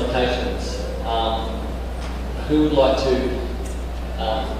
locations. Who would like to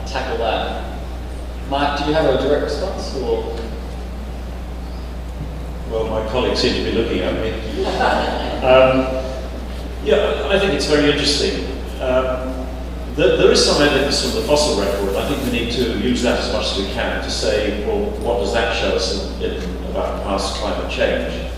tackle that? Mark, do you have a direct response, or? Well, my colleagues seem to be looking at me. Yeah, I think it's very interesting. There is some evidence from the fossil record. I think we need to use that as much as we can to say, well, what does that show us about past climate change?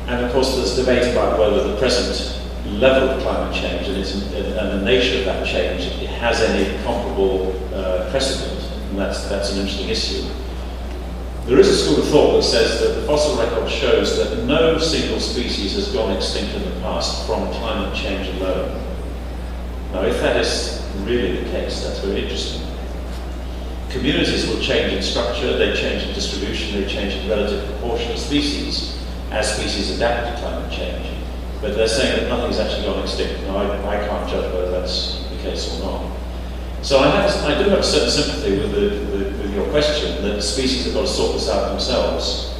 And of course, there's debate about whether the present level of climate change and the nature of that change has any comparable precedent, and that's an interesting issue. There is a school of thought that says that the fossil record shows that no single species has gone extinct in the past from climate change alone. Now, if that is really the case, that's very interesting. Communities will change in structure, they change in distribution, they change in relative proportion of species as species adapt to climate change. But they're saying that nothing's actually gone extinct. Now, I can't judge whether that's the case or not. So I do have a certain sympathy with your question that species have got to sort this out themselves.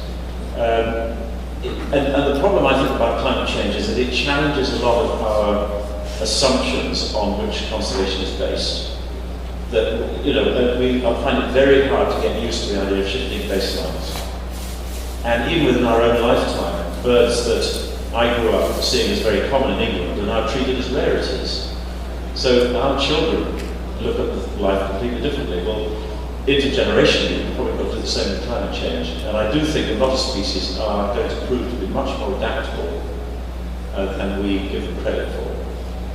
And the problem I think about climate change is that it challenges a lot of our assumptions on which conservation is based. That, I find it very hard to get used to the idea of shifting baselines. And even within our own lifetime, birds that I grew up seeing as very common in England are now treated as rarities. So our children look at life completely differently. Well, intergenerationally, we've probably got to do the same with climate change. And I do think a lot of species are going to prove to be much more adaptable than we give them credit for.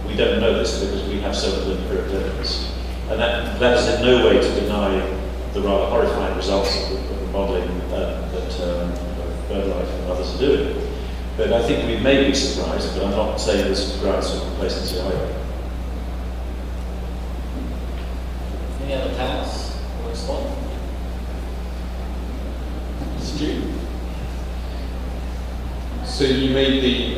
We don't know this because we have so little empirical evidence. And that is in no way to deny the rather horrifying results of the modelling that BirdLife and others are doing. But I think we may be surprised, but I'm not saying there's grounds for complacency either. Any other panels want to respond? Stu? So you made the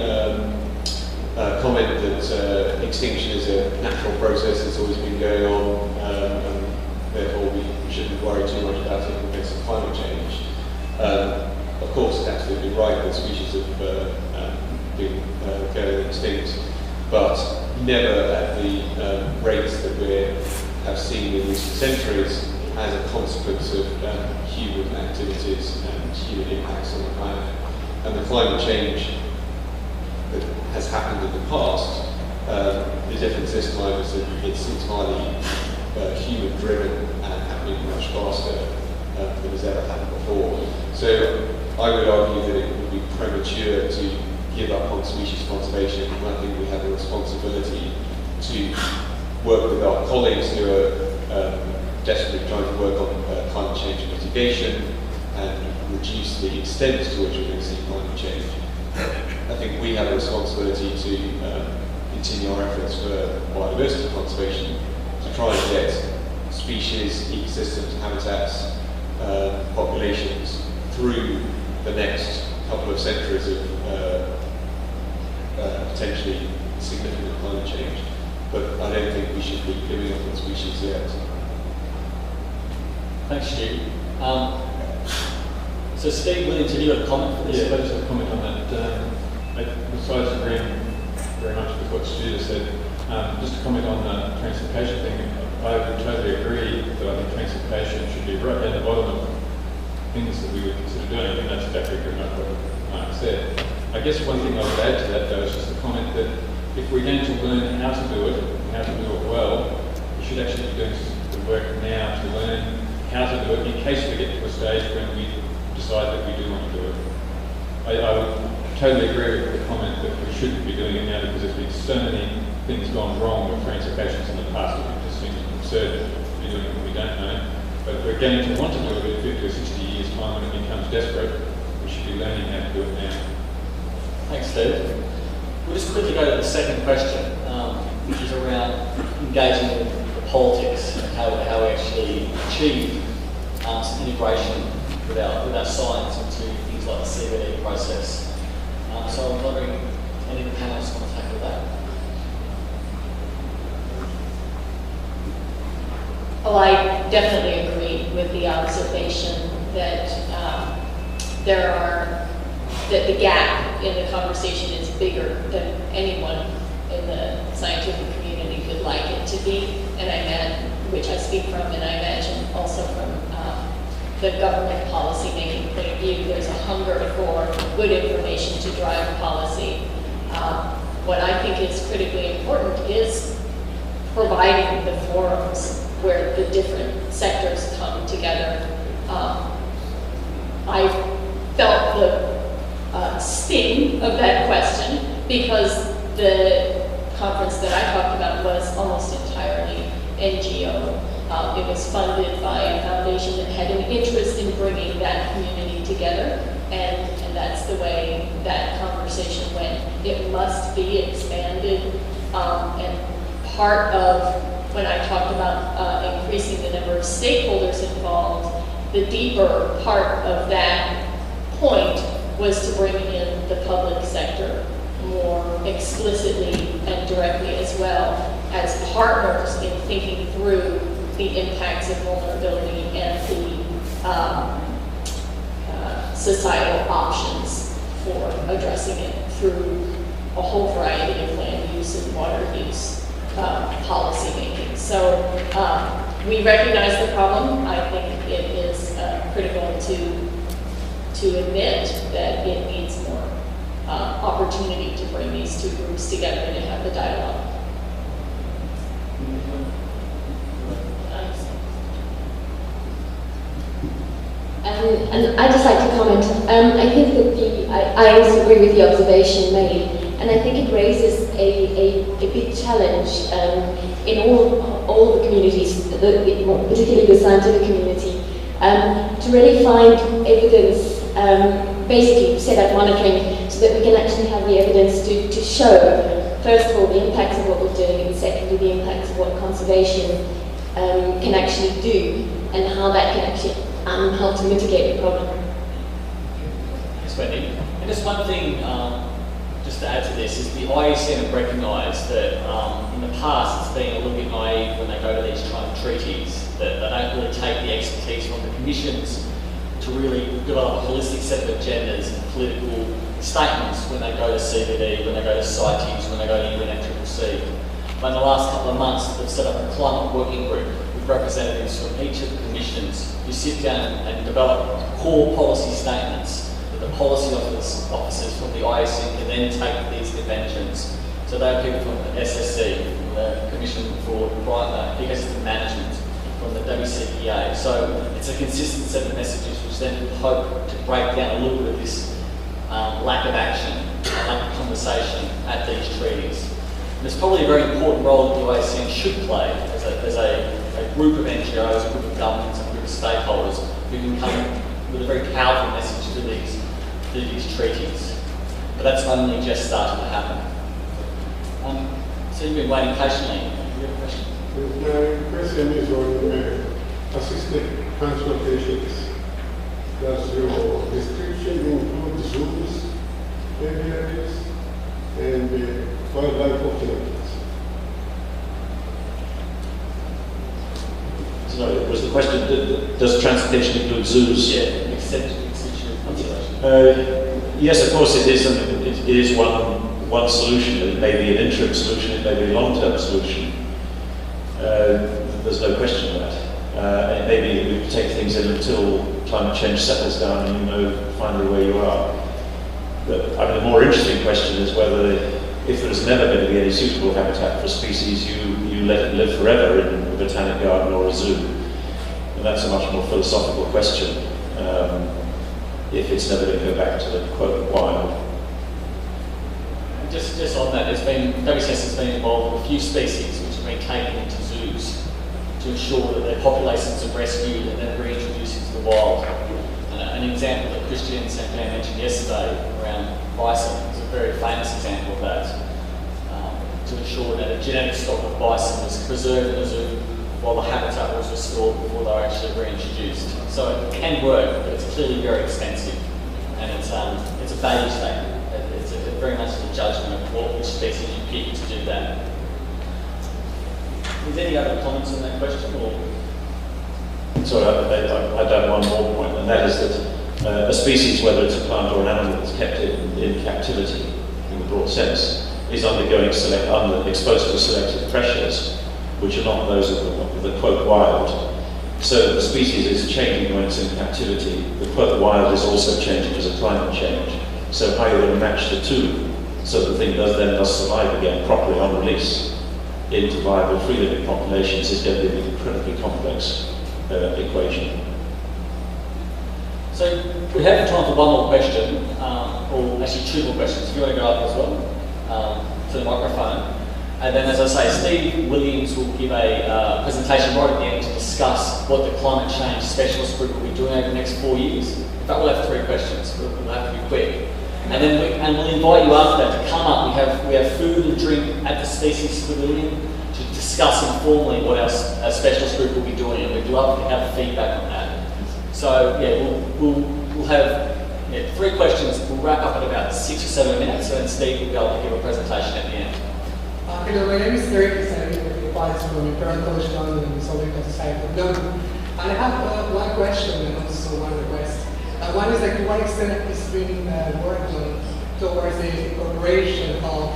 comment that extinction is a natural process that's always been going on, and therefore we shouldn't worry too much about it in the case of climate change. Of course, it's absolutely right that species have been going extinct, but never at the rates that we have seen in recent centuries as a consequence of human activities and human impacts on the planet. And the climate change that has happened in the past, the difference this time is that it's entirely human-driven and happening much faster than has ever happened before. So I would argue that it would be premature to give up on species conservation, and I think we have a responsibility to work with our colleagues who are desperately trying to work on climate change mitigation and reduce the extent to which we're going to see climate change. I think we have a responsibility to continue our efforts for biodiversity conservation, to try and get species, ecosystems, habitats, populations through the next couple of centuries of potentially significant climate change. But I don't think we should be giving up on species yet. Thanks, Stu. So Steve, willing to give a comment for this? Yeah, I just have a comment on that. Besides agreeing very much with what Stu just said, just to comment on the transportation thing, I would totally agree that I think transportation should be right down the bottom of things that we would consider doing. I think that's exactly pretty much what Mark said. I guess one thing I would add to that, though, is just a comment that if we're going to learn how to do it, and how to do it well, we should actually be doing the work now to learn how to do it in case we get to a stage when we decide that we do want to do it. I would totally agree with the comment that we shouldn't be doing it now because there's been so many things gone wrong with transportations in the past that it just seems absurd to be doing what we don't know. But we're going to want to do it in 50 or 60 years' time when it becomes desperate. We should be learning how to do it now. Thanks, Steve. We'll just quickly go to the second question, which is around engaging with the politics and how we actually achieve some integration with our science into things like the CBD process. So I'm wondering, any of the panelists want to tackle that? Well, I definitely agree with the observation that that the gap in the conversation is bigger than anyone in the scientific community would like it to be, and which I speak from, and I imagine also from the government policy-making point of view. There's a hunger for good information to drive policy. What I think is critically important is providing the forums where the different sectors come together. I felt the sting of that question because the conference that I talked about was almost entirely NGO. It was funded by a foundation that had an interest in bringing that community together, and that's the way that conversation went. It must be expanded, and part of when I talked about increasing the number of stakeholders involved, the deeper part of that point was to bring in the public sector more explicitly and directly, as well as partners in thinking through the impacts of vulnerability and the societal options for addressing it through a whole variety of land use and water use policy making. So we recognize the problem. I think it is critical to admit that it needs more opportunity to bring these two groups together and to have the dialogue. And I'd just like to comment. I think that I also agree with the observation made, and I think it raises a big challenge in all the communities, particularly the scientific community, to really find evidence, basically set up monitoring so that we can actually have the evidence to show, first of all, the impacts of what we're doing, and secondly, the impacts of what conservation can actually do, and how that can actually help to mitigate the problem. Thanks, Wendy. And just one thing, just to add to this, is the IUCN have recognised that in the past it's been a little bit naive when they go to these treaties, that they don't really take the expertise from the commissions to really develop a holistic set of agendas and political statements when they go to CBD, when they go to CITES, when they go to UNFCCC. But in the last couple of months, they've set up a climate working group with representatives from each of the commissions who sit down and develop core policy statements that the policy officers from the IUCN can then take these conventions. So they have people from the SSC, from the Commission for Ecosystem Management, from the WCPA. So it's a consistent set of messages which then hope to break down a little bit of this lack of action, lack of conversation at these treaties. And it's probably a very important role that the IUCN should play as a group of NGOs, a group of governments, a group of stakeholders who can come with a very powerful message to these treaties. But that's only just started to happen. So you've been waiting patiently. Do you have a question? My question is on assisted transportations. Does your description include zoos, aviaries, and wildlife operators? So was the question, does transportation include zoos? Yeah, extension conservation. Yes, of course it is, and it is one solution. It may be an interim solution, it may be a long-term solution. There's no question of that. And it may be that we take things in until climate change settles down and you know finally where you are. But I mean, the more interesting question is whether, if there's never going to be any suitable habitat for a species, you let it live forever in a botanic garden or a zoo. And that's a much more philosophical question, if it's never going to go back to the quote wild. Just on that, WCS has been involved with a few species which have been taken into zoos to ensure that their populations are rescued and then reintroduced into the wild. An example that Christian Samplan mentioned yesterday around bison is a very famous example of that, to ensure that a genetic stock of bison was preserved in the zoo while the habitat was restored before they were actually reintroduced. So it can work, but it's clearly very expensive, and it's a value statement. It's very much the judgment of which species you pick to do that. Is there any other comments on that question? Or? Sorry, I'd add one more point, and that is that a species, whether it's a plant or an animal that's kept in captivity, in the broad sense, is exposed to selective pressures, which are not those of the quote wild. So the species is changing when it's in captivity. The quote wild is also changing because of climate change. So how you're going to match the two so the thing does survive again properly on release into viable free living populations is going to be an incredibly complex equation. So we have time for one more question, or actually two more questions. If you want to go up as well to the microphone. And then, as I say, Steve Williams will give a presentation right at the end to discuss what the climate change specialist group will be doing over the next 4 years. In fact, we'll have 3 questions. We'll have to be quick. And then we'll invite you after that to come up. We have food and drink at the Species Pavilion to discuss informally what our specialist group will be doing, and we'd love to have feedback on that. So yeah, we'll have 3 questions. We'll wrap up in about 6 or 7 minutes, and then Steve will be able to give a presentation at the end. Hello, my name is Derek Pisani, I'm from Imperial College London and Zoological Society of London. And I have one question and also one request. One is like, to what extent is being worked on towards the incorporation of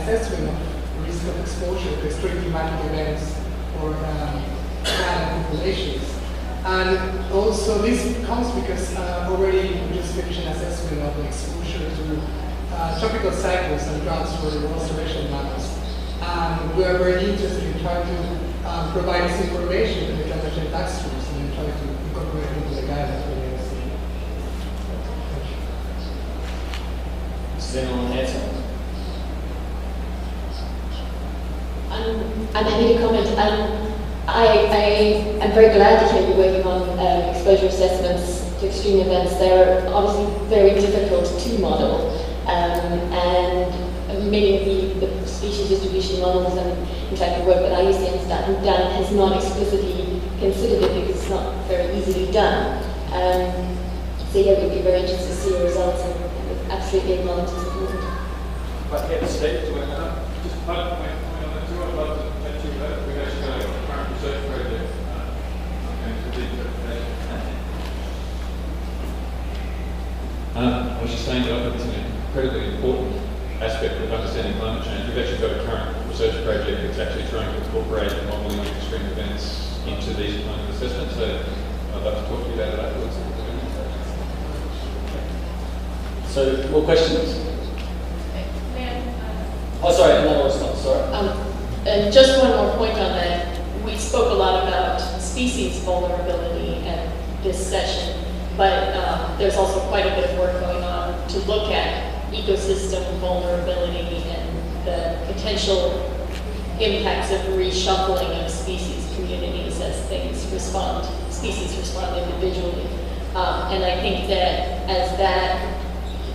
assessment of risk of exposure to extreme climatic events for plant populations. And also this comes because already we just finished an assessment of the exposure to tropical cycles and droughts for the restoration matters. And we are very interested in trying to provide this information to the climate change task force and try to incorporate it into the guidance for the NSC. Does anyone answer? I'm happy to comment. I am very glad to hear you're working on exposure assessments to extreme events. They're obviously very difficult to model, and many of the species distribution models and in fact the work that IUCN has done has not explicitly considered it because it's not very easily done. So yeah, we'd be very interested to see the results and absolutely acknowledge it's important. Right, yeah, Steve, do you want to go? Just one point on that too. I'd love to let you know we've actually got a current research project going to the presentation. I was just saying that I think it's an incredibly important aspect of understanding climate change. We've actually got a current research project that's actually trying to incorporate modelling of extreme events into these kind of assessments. So I'd love to talk to you about it afterwards. So, more questions? Oh, sorry, another response, sorry. And just one more point on that. We spoke a lot about species vulnerability at this session, but there's also quite a bit of work going on to look at ecosystem vulnerability and the potential impacts of reshuffling of species communities as species respond individually. And I think that as that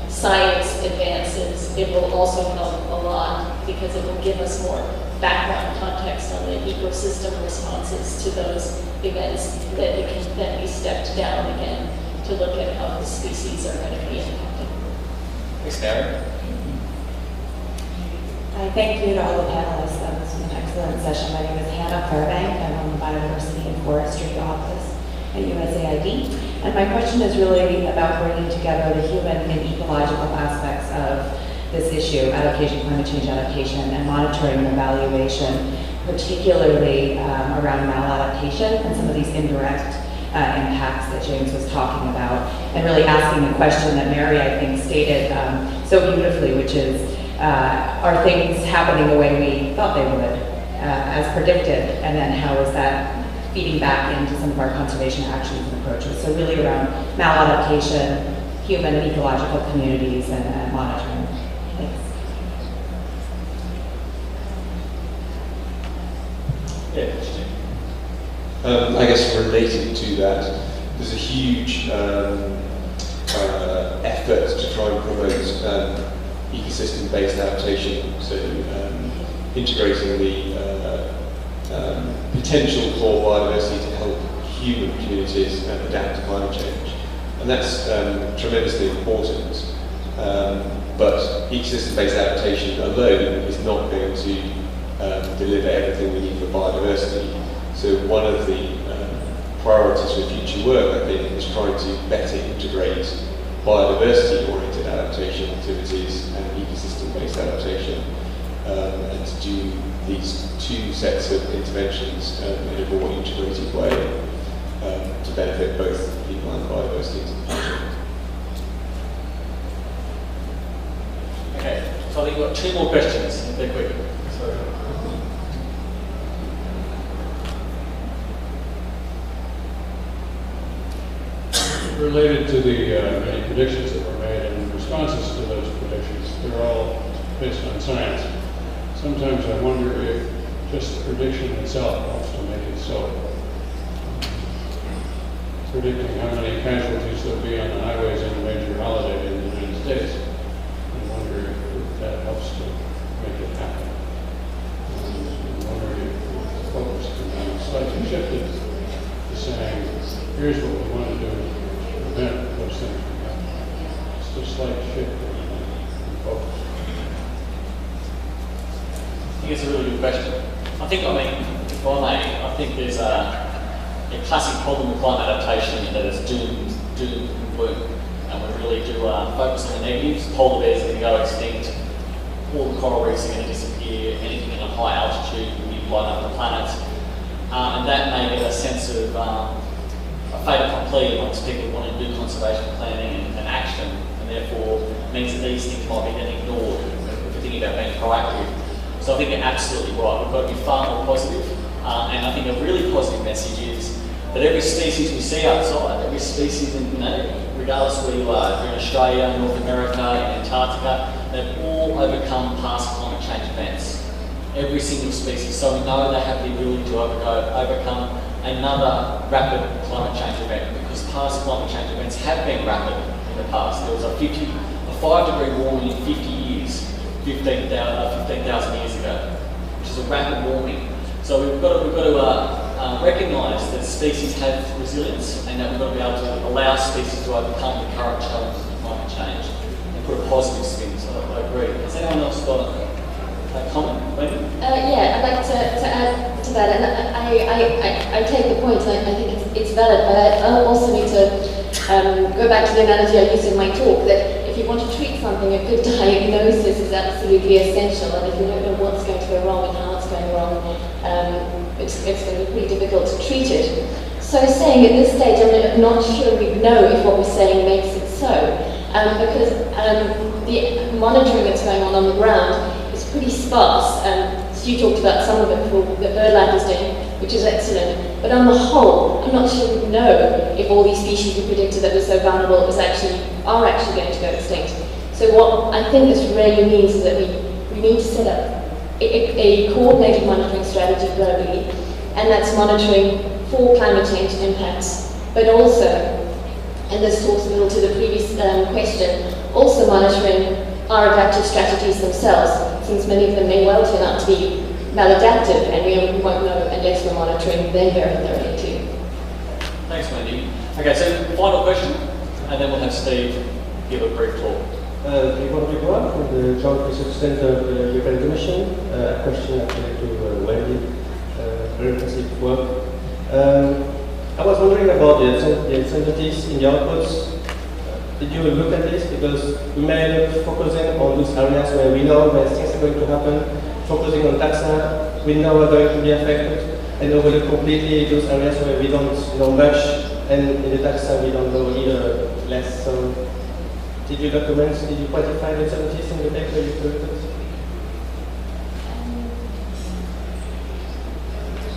science advances, it will also help a lot because it will give us more background context on the ecosystem responses to those events that it can then be stepped down again to look at how the species are going to be impacted. Thanks, Gary. Thank you to all the panelists. That was an excellent session. My name is Hannah Fairbank. I'm on the Biodiversity and Forestry Office at USAID. And my question is really about bringing together the human and ecological aspects of this issue, adaptation, climate change adaptation, and monitoring and evaluation, particularly around maladaptation and some of these indirect impacts that James was talking about, and really asking the question that Mary, I think, stated so beautifully, which is, are things happening the way we thought they would, as predicted, and then how is that feeding back into some of our conservation actions and approaches? So really around maladaptation, human and ecological communities, and monitoring. Thanks. I guess related to that, there's a huge effort to try and promote ecosystem-based adaptation, so integrating the potential for biodiversity to help human communities adapt to climate change. And that's tremendously important. But ecosystem-based adaptation alone is not going to deliver everything we need for biodiversity. So one of the priorities for future work, I think, is trying to better integrate biodiversity-oriented adaptation activities and ecosystem-based adaptation, and to do these two sets of interventions in a more integrated way to benefit both people and biodiversity into the future. Okay, so I think we've got 2 more questions. They're quick. Related to the many predictions that were made and responses to those predictions, they're all based on science. Sometimes I wonder if just the prediction itself helps to make it so. Predicting how many casualties there'll be on the highways on a major holiday in the United States. I wonder if that helps to make it happen. I'm wondering if the focus can be slightly shifted to saying, here's what we want to do to prevent those things from happening. Just a slight shift in focus. I think it's a really good question. I mean, if I may, I think there's a classic problem with climate adaptation that is doom and gloom. And we really do focus on the negatives. Polar bears are going to go extinct, all the coral reefs are going to disappear, anything in a high altitude will be blown up the planet. And that may get a sense of a fait accompli amongst people who want to do conservation planning and action, and therefore means that these things might be then ignored if we're thinking about being proactive. So I think you're absolutely right. We've got to be far more positive. And I think a really positive message is that every species we see outside, every species, regardless of where you are, if you're in Australia, North America, in Antarctica, they've all overcome past climate change events. Every single species. So we know they have the ability to overcome another rapid climate change event, because past climate change events have been rapid in the past. There was a 5-degree warming in 50 years, 15,000 years ago, which is a rapid warming. So we've got to recognise that species have resilience, and that we've got to be able to allow species to overcome the current challenges of climate change and put a positive spin. So I agree. Has anyone else got a comment? Yeah, I'd like to add to that, and I take the point, and I think it's valid, but I also need to go back to the analogy I used in my talk, that if you want to treat something, a good diagnosis is absolutely essential, and if you don't know what's going to go wrong and how it's going wrong, it's going to be pretty difficult to treat it. So saying at this stage, I'm not sure we know if what we're saying makes it so, because the monitoring that's going on the ground is pretty sparse. Stu talked about some of it for that BirdLife is doing, which is excellent. But on the whole, I'm not sure we know if all these species we predicted that were so vulnerable are actually going to go extinct. So what I think this really means is that we need to set up a coordinated monitoring strategy globally, and that's monitoring for climate change impacts, but also, and this talks a little to the previous question, also monitoring our adaptive strategies themselves, since many of them may well turn out to be maladaptive, and we won't know unless we're monitoring them very thoroughly too. Thanks, Wendy. Okay, so final question, and then we'll have Steve give a brief talk. Gregor Gregor from the Joint Research Center of the European Commission. A question actually to Wendy. Very impressive work. I was wondering about the incentives in the outputs. Did you look at this? Because we may end up focusing on those areas where we know where things are going to happen, focusing on taxa we know are going to be affected, and overlook completely those areas where we don't know much, and in the taxa we don't know either less. So, did you quantify the incentives in the paper you produced?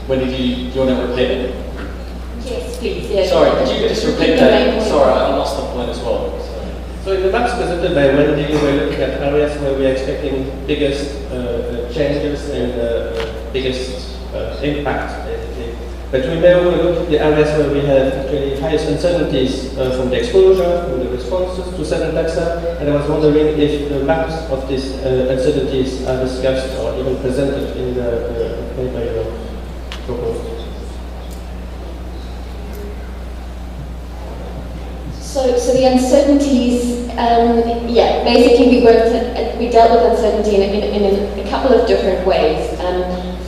Wendy, do you want to repeat it? Yes, please. Yes. Sorry, could you just repeat that? Sorry, I lost the point as well. So in the maps presented by Wendy, we're looking at areas where we're expecting biggest changes and biggest impact, basically. But we may overlook the areas where we have actually highest uncertainties from the exposure, from the responses to certain taxa, and I was wondering if the maps of these uncertainties are discussed or even presented in the paper you proposed. So the uncertainties, yeah, basically we dealt with uncertainty in a couple of different ways.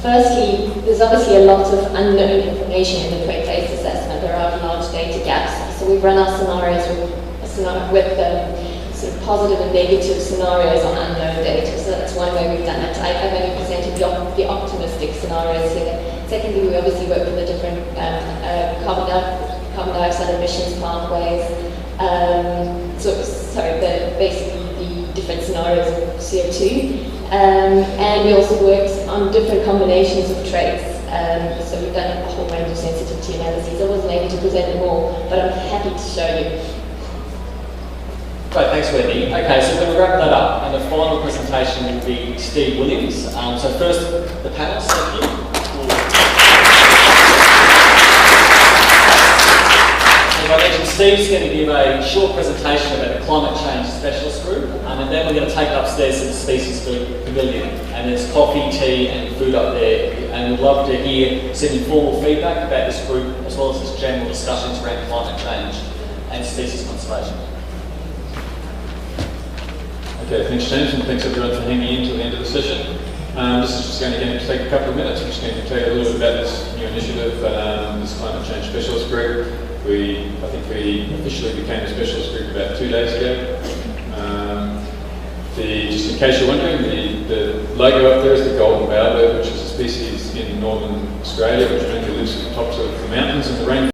Firstly, there's obviously a lot of unknown information in the trade-based assessment. There are large data gaps. So we've run our scenarios with sort of positive and negative scenarios on unknown data. So that's one way we've done it. I've only presented the optimistic scenarios here. Secondly, we obviously work with the different carbon dioxide emissions pathways. Basically the different scenarios of CO2. And we also worked on different combinations of traits. So we've done a whole range of sensitivity analyses. I wasn't able to present them all, but I'm happy to show you. Great, thanks Wendy. Okay, so we're going to wrap that up, and the final presentation will be Steve Williams. So first, the panel, thank you. As I mentioned, Steve's going to give a short presentation about the Climate Change Specialist Group, and then we're going to take it upstairs to the Species Pavilion, and there's coffee, tea and food up there, and we'd love to hear some informal feedback about this group, as well as just general discussions around climate change and species conservation. Okay, thanks James, and thanks everyone for hanging in to the end of the session. This is just going to take a couple of minutes. I'm just going to tell you a little bit about this new initiative, this Climate Change Specialist Group. I think we officially became a specialist group about 2 days ago. Just in case you're wondering, the logo up there is the golden bowerbird, which is a species in northern Australia, which only lives at the tops of the mountains and the rainforest.